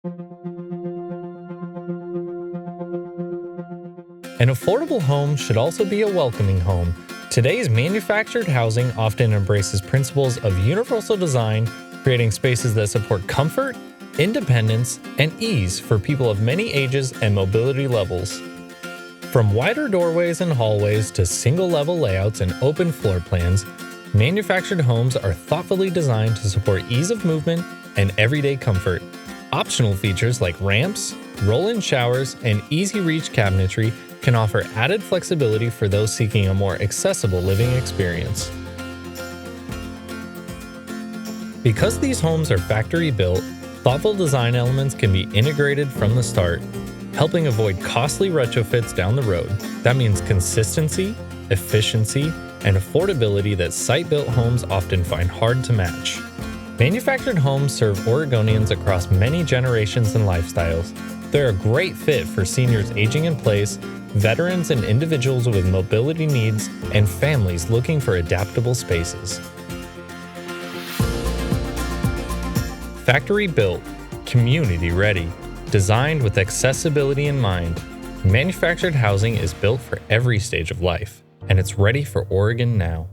An affordable home should also be a welcoming home. Today's manufactured housing often embraces principles of universal design, creating spaces that support comfort, independence, and ease for people of many ages and mobility levels. From wider doorways and hallways to single-level layouts and open floor plans, manufactured homes are thoughtfully designed to support ease of movement and everyday comfort. Optional features like ramps, roll-in showers, and easy-reach cabinetry can offer added flexibility for those seeking a more accessible living experience. Because these homes are factory-built, thoughtful design elements can be integrated from the start, helping avoid costly retrofits down the road. That means consistency, efficiency, and affordability that site-built homes often find hard to match. Manufactured homes serve Oregonians across many generations and lifestyles. They're a great fit for seniors aging in place, veterans and individuals with mobility needs, and families looking for adaptable spaces. Factory built, community ready, designed with accessibility in mind, manufactured housing is built for every stage of life, and it's ready for Oregon now.